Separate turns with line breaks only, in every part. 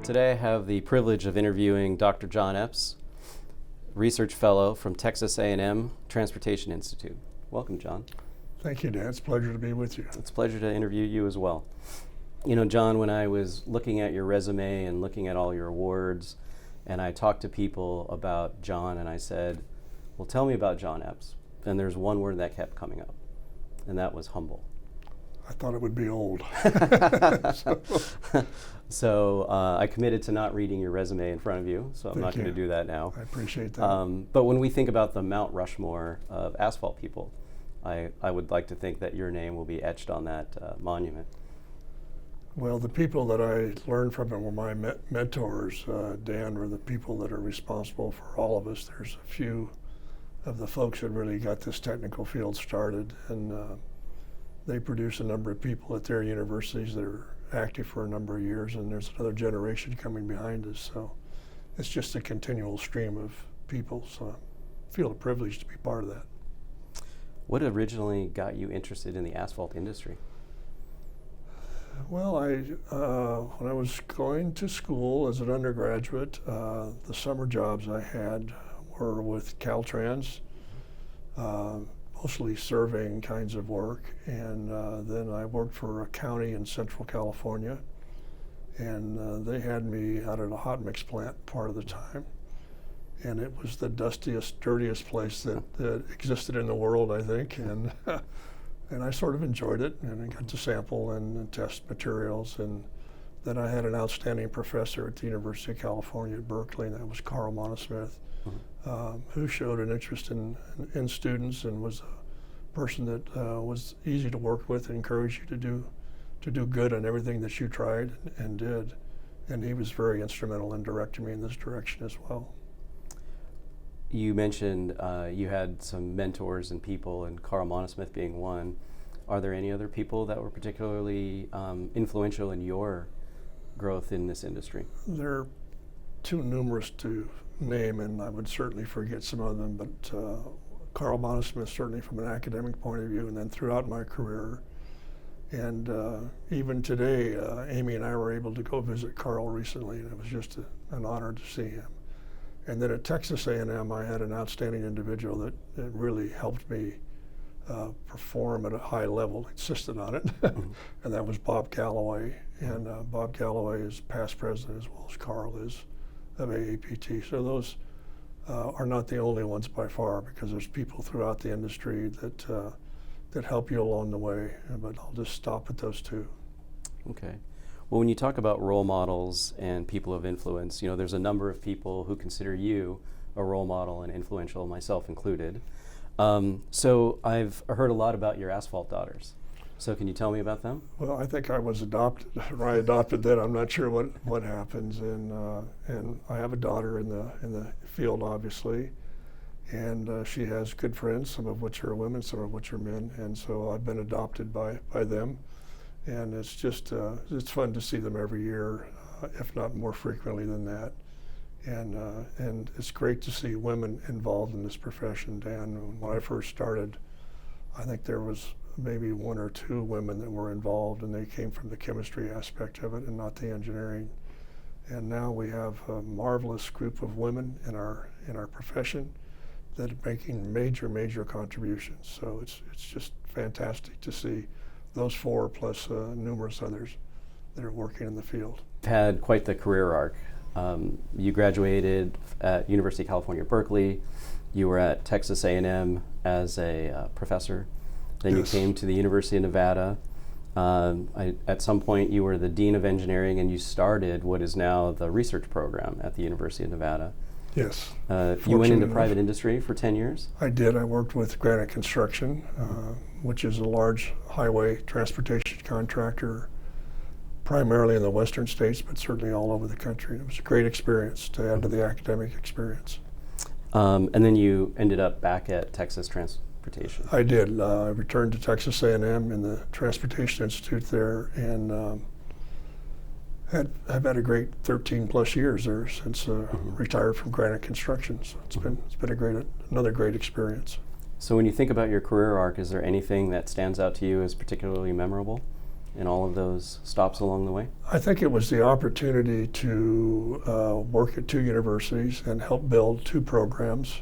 Today I have the privilege of interviewing Dr. Jon Epps, research fellow from Texas A&M Transportation Institute. Welcome, Jon.
Thank you, Dan. It's a pleasure to be with you.
It's a pleasure to interview you as well. You know, Jon, when I was looking at your resume and looking at all your awards, and I talked to people about Jon, and I said, well, tell me about Jon Epps. And there's one word that kept coming up, and that was humble.
I thought it would be old.
So I committed to not reading your resume in front of you, so I'm not going to do that now.
I appreciate that.
But when we think about the Mount Rushmore of asphalt people, I would like to think that your name will be etched on that monument.
Well, the people that I learned from and were my mentors, Dan, were the people that are responsible for all of us. There's a few of the folks that really got this technical field started, and they produce a number of people at their universities that are active for a number of years, and there's another generation coming behind us. So it's just a continual stream of people. So I feel a privilege to be part of that.
What originally got you interested in the asphalt industry?
Well, when I was going to school as an undergraduate, the summer jobs I had were with Caltrans, mostly surveying kinds of work, and then I worked for a county in Central California, and they had me out at a hot mix plant part of the time, and it was the dustiest, dirtiest place that existed in the world, I think, and and I sort of enjoyed it, and I got to sample and test materials, and then I had an outstanding professor at the University of California at Berkeley, and that was Carl Monosmith, who showed an interest in students and was a person that was easy to work with and encouraged you to do good on everything that you tried and did. And he was very instrumental in directing me in this direction as well.
You mentioned you had some mentors and people, and Carl Monosmith being one. Are there any other people that were particularly influential in your growth in this industry?
They're too numerous to name, and I would certainly forget some of them, but Carl Monosmith certainly from an academic point of view, and then throughout my career. And even today, Amy and I were able to go visit Carl recently, and it was just an honor to see him. And then at Texas A&M, I had an outstanding individual that really helped me perform at a high level, insisted on it, and that was Bob Calloway. And Bob Calloway is past president as well as Carl is of AAPT. So those are not the only ones by far, because there's people throughout the industry that help you along the way, but I'll just stop at those two.
Okay. Well, when you talk about role models and people of influence, you know, there's a number of people who consider you a role model and influential, myself included. So I've heard a lot about your Asphalt daughters. So can you tell me about them?
Well, I think I was adopted, or I adopted them. I'm not sure what happens, and I have a daughter in the field, obviously, and she has good friends, some of which are women, some of which are men, and so I've been adopted by them. And it's just, it's fun to see them every year, if not more frequently than that. And it's great to see women involved in this profession, Dan. When I first started, I think there was maybe one or two women that were involved, and they came from the chemistry aspect of it and not the engineering. And now we have a marvelous group of women in our profession that are making major contributions. So it's just fantastic to see those four plus numerous others that are working in the field.
You've had quite the career arc. You graduated at University of California, Berkeley. You were at Texas A&M as a professor. Then
Yes.
you came to the University of Nevada. At some point you were the Dean of Engineering, and you started what is now the research program at the University of Nevada.
Yes.
You went into private industry for 10 years?
I did. I worked with Granite Construction, which is a large highway transportation contractor, primarily in the western states, but certainly all over the country. It was a great experience to add to the academic experience.
And then you ended up back at Texas Transportation.
I did. I returned to Texas A&M in the Transportation Institute there, and I've had a great 13 plus years there since retired from Granite Construction. So it's been another great experience.
So when you think about your career arc, is there anything that stands out to you as particularly memorable? in all of those stops along the way?
I think it was the opportunity to work at 2 universities and help build 2 programs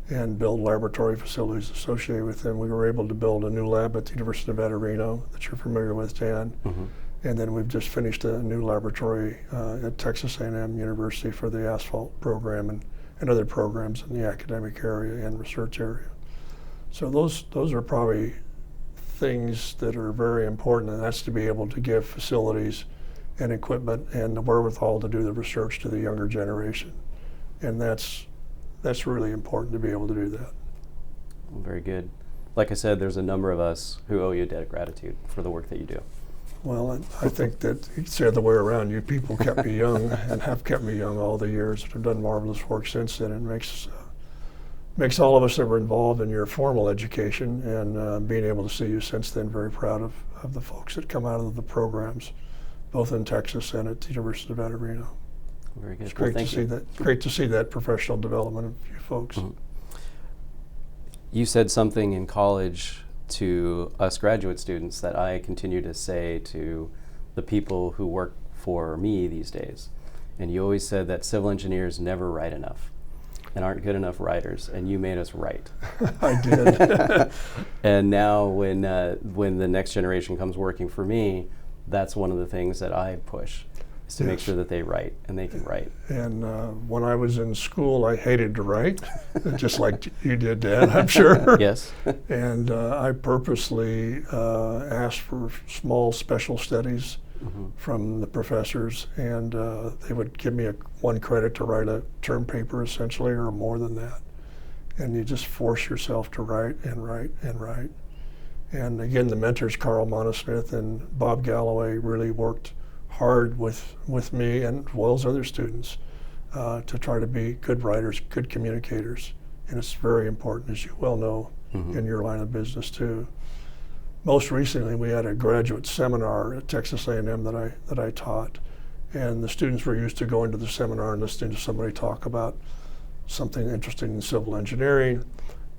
and build laboratory facilities associated with them. We were able to build a new lab at the University of Nevada, Reno, that you're familiar with, Dan.
Mm-hmm.
And then we've just finished a new laboratory at Texas A&M University for the Asphalt program and other programs in the academic area and research area. So those are probably things that are very important, and that's to be able to give facilities and equipment and the wherewithal to do the research to the younger generation. And that's really important to be able to do that.
Well, very good. Like I said, there's a number of us who owe you a debt of gratitude for the work that you do.
Well, I think that you could say it the way around. You people kept me young and have kept me young all the years. I've done marvelous work since then. It makes all of us that were involved in your formal education and being able to see you since then very proud of the folks that come out of the programs, both in Texas and at the University of Nevada, Reno.
Very good.
It's great to see that. Great to see that professional development of you folks.
Mm-hmm. You said something in college to us graduate students that I continue to say to the people who work for me these days. And you always said that civil engineers never write enough and aren't good enough writers, and you made us write.
I did.
And now when the next generation comes working for me, that's one of the things that I push, is to make sure that they write, and they can write.
And when I was in school, I hated to write, just like you did, Dad, I'm sure.
Yes.
And I purposely asked for small special studies from the professors, and they would give me 1 credit to write a term paper, essentially, or more than that. And you just force yourself to write and write and write. And again, the mentors, Carl Monosmith and Bob Galloway, really worked hard with me and as well as other students to try to be good writers, good communicators. And it's very important, as you well know, in your line of business too. Most recently, we had a graduate seminar at Texas A&M that I taught, and the students were used to going to the seminar and listening to somebody talk about something interesting in civil engineering,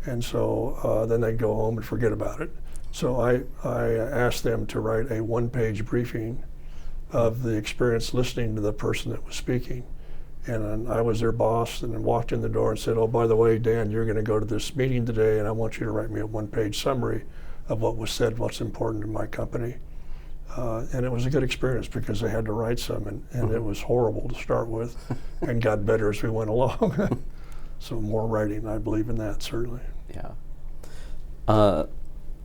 and so then they'd go home and forget about it. So I asked them to write a 1-page briefing of the experience listening to the person that was speaking. And I was their boss, and then walked in the door and said, "Oh, by the way, Dan, you're going to go to this meeting today, and I want you to write me a 1-page summary of what was said, what's important in my company." And it was a good experience because I had to write some, and it was horrible to start with and got better as we went along. So more writing, I believe in that, certainly.
Yeah.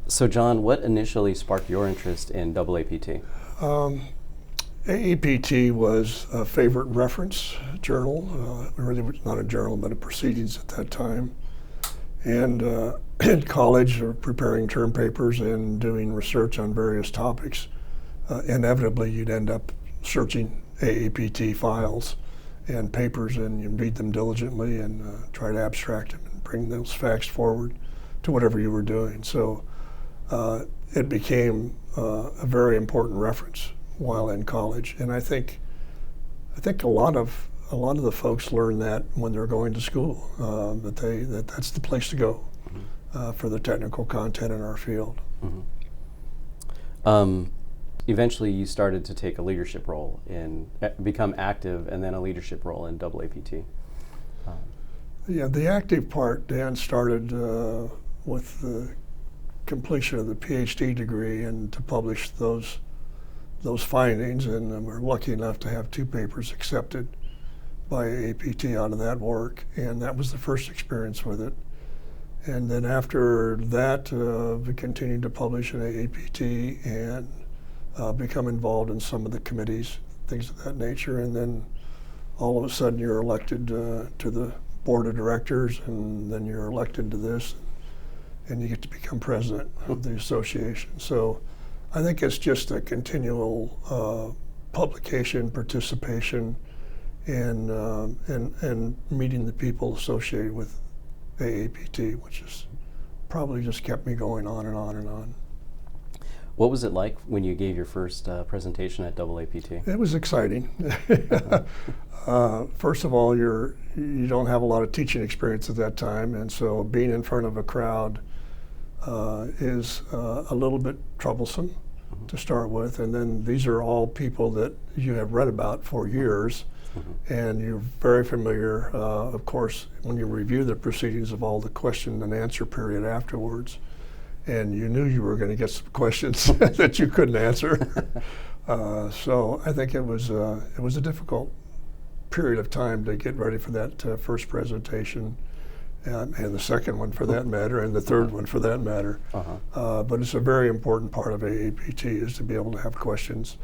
So John, what initially sparked your interest in AAPT?
AAPT was a favorite reference journal. It really was not a journal, but a proceedings at that time. And in college, preparing term papers and doing research on various topics, inevitably you'd end up searching AAPT files and papers, and you read them diligently and try to abstract them and bring those facts forward to whatever you were doing. So it became a very important reference while in college, and I think a lot of the folks learn that when they're going to school, that's the place to go for the technical content in our field.
Eventually, you started to take a leadership role become active, and then a leadership role in AAPT.
Yeah, the active part, Dan, started with the completion of the PhD degree and to publish those findings, and we're lucky enough to have 2 papers accepted by AAPT out of that work, and that was the first experience with it. And then after that, we continued to publish in AAPT and become involved in some of the committees, things of that nature, and then all of a sudden you're elected to the board of directors, and then you're elected to this, and you get to become president of the association. So I think it's just a continual publication, participation, and meeting the people associated with AAPT, which has probably just kept me going on and on and on.
What was it like when you gave your first presentation at AAPT?
It was exciting. First of all, you don't have a lot of teaching experience at that time, and so being in front of a crowd is a little bit troublesome. to start with, and then these are all people that you have read about for years, and you're very familiar, of course, when you review the proceedings of all the question and answer period afterwards, and you knew you were going to get some questions that you couldn't answer. So I think it was a difficult period of time to get ready for that first presentation, and the second one for that matter, and the third one for that matter. But it's a very important part of AAPT is to be able to have questions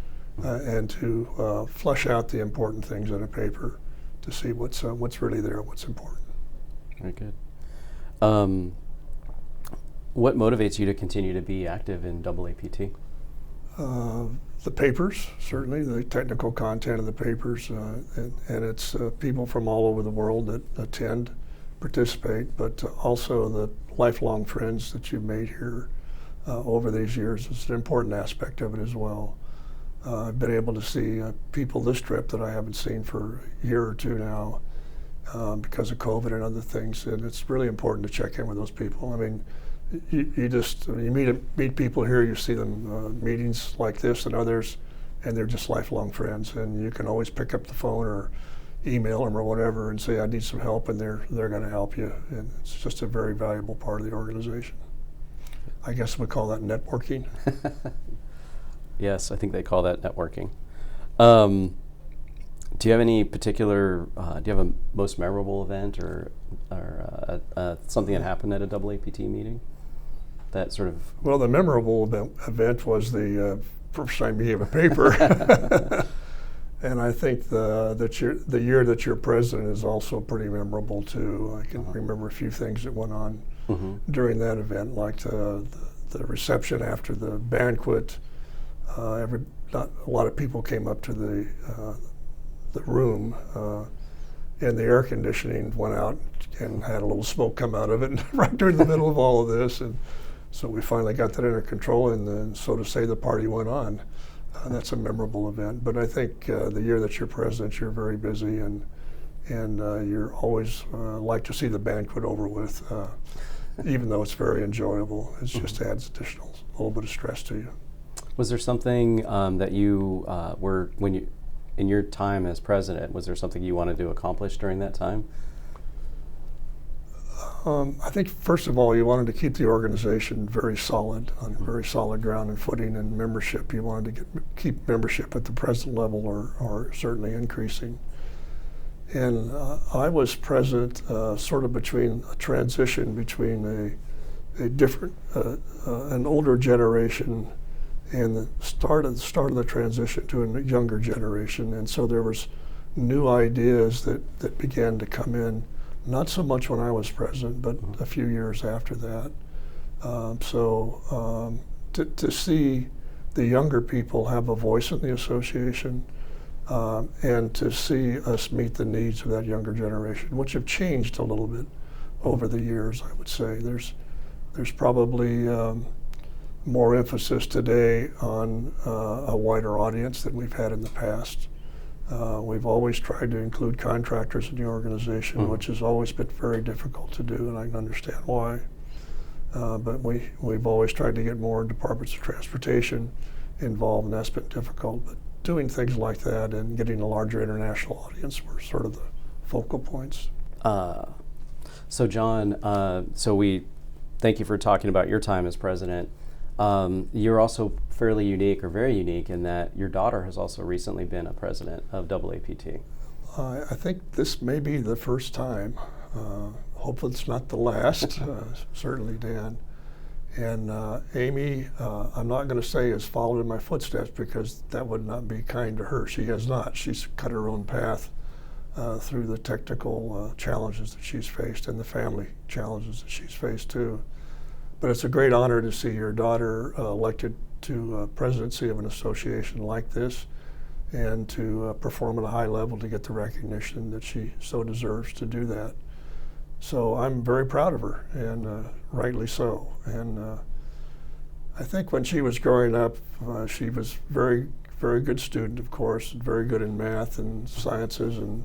and to flesh out the important things in a paper to see what's really there, what's important.
Very good. What motivates you to continue to be active in AAPT?
The papers, certainly, the technical content of the papers, and it's people from all over the world that attend, participate, but also the lifelong friends that you've made here over these years. It's an important aspect of it as well. I've been able to see people this trip that I haven't seen for a year or two now because of COVID and other things, and it's really important to check in with those people. I mean, you meet people here, you see them meetings like this and others, and they're just lifelong friends, and you can always pick up the phone or email them or whatever and say, I need some help, and they're going to help you, and it's just a very valuable part of the organization. I guess we call that networking.
Yes, I think they call that networking. Do you have any particular, do you have a most memorable event or something that happened at a AAPT meeting? That sort of...
Well, the memorable event was the first time you gave a paper. And I think the year that you're president is also pretty memorable too. I can remember a few things that went on during that event, like the reception after the banquet. A lot of people came up to the room, and the air conditioning went out and had a little smoke come out of it right during the middle of all of this, and so we finally got that under control, and then, so to say, the party went on. That's a memorable event. But I think the year that you're president, you're very busy, and you're always like to see the banquet over with, even though it's very enjoyable. It just adds additional little bit of stress to you.
Was there something that you were, in your time as president, was there something you wanted to accomplish during that time?
I think, first of all, you wanted to keep the organization very solid, on very solid ground and footing, and membership. You wanted to keep membership at the present level or certainly increasing. And I was president sort of between a transition between a different, an older generation and the start of the transition to a younger generation. And so there was new ideas that began to come in, not so much when I was president, but a few years after that. To see the younger people have a voice in the association, and to see us meet the needs of that younger generation, which have changed a little bit over the years, I would say. There's probably more emphasis today on a wider audience than we've had in the past. We've always tried to include contractors in the organization, which has always been very difficult to do, and I can understand why. But we've always tried to get more departments of transportation involved, and that's been difficult. But doing things like that and getting a larger international audience were sort of the focal points.
So Jon, so we thank you for talking about your time as president. You're also fairly unique, or very unique, in that your daughter has also recently been a president of AAPT.
I think this may be the first time. Hopefully it's not the last, certainly Dan. And Amy, I'm not going to say has followed in my footsteps, because that would not be kind to her. She has not. She's cut her own path through the technical challenges that she's faced and the family challenges that she's faced too. But it's a great honor to see your daughter elected to presidency of an association like this, and to perform at a high level to get the recognition that she so deserves to do that. So I'm very proud of her, and rightly so. And I think when she was growing up, she was very, very good student, of course, and very good in math and sciences, and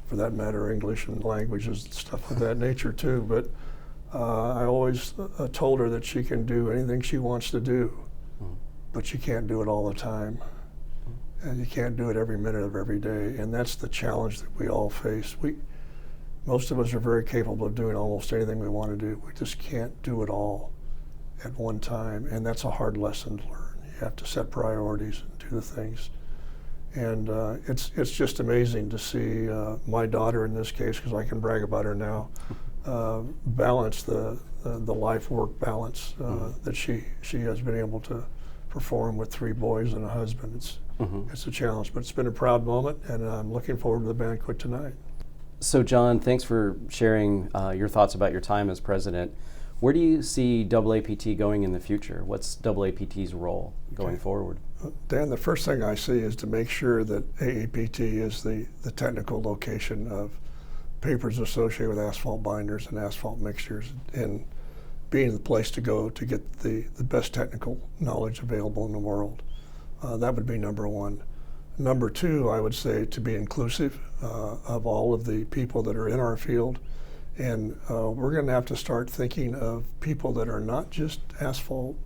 for that matter, English and languages and stuff of that nature too. But I always told her that she can do anything she wants to do, but you can't do it all the time. And you can't do it every minute of every day. And that's the challenge that we all face. Most of us are very capable of doing almost anything we want to do. We just can't do it all at one time. And that's a hard lesson to learn. You have to set priorities and do the things. And it's just amazing to see my daughter in this case, because I can brag about her now, balance the life-work balance that she has been able to perform with 3 boys and a husband. It's a challenge, but it's been a proud moment, and I'm looking forward to the banquet tonight.
So Jon, thanks for sharing your thoughts about your time as president. Where do you see AAPT going in the future? What's AAPT's role going forward?
Dan, the first thing I see is to make sure that AAPT is the technical location of papers associated with asphalt binders and asphalt mixtures, and being the place to go to get the best technical knowledge available in the world. That would be number one. Number two, I would say to be inclusive of all of the people that are in our field. And we're going to have to start thinking of people that are not just asphalt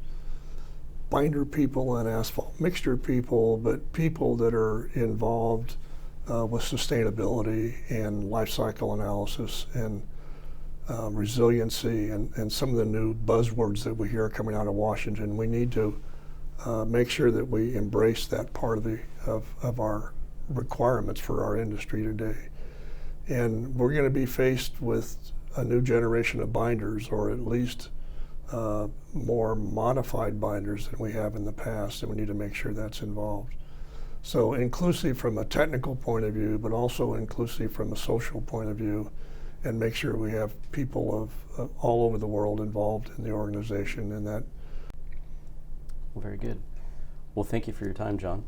binder people and asphalt mixture people, but people that are involved with sustainability and life cycle analysis and resiliency and some of the new buzzwords that we hear coming out of Washington. We need to make sure that we embrace that part of our requirements for our industry today. And we're going to be faced with a new generation of binders, or at least more modified binders than we have in the past, and we need to make sure that's involved. So inclusive from a technical point of view, but also inclusive from a social point of view, and make sure we have people of all over the world involved in the organization. And that.
Well, very good. Well, thank you for your time, Jon.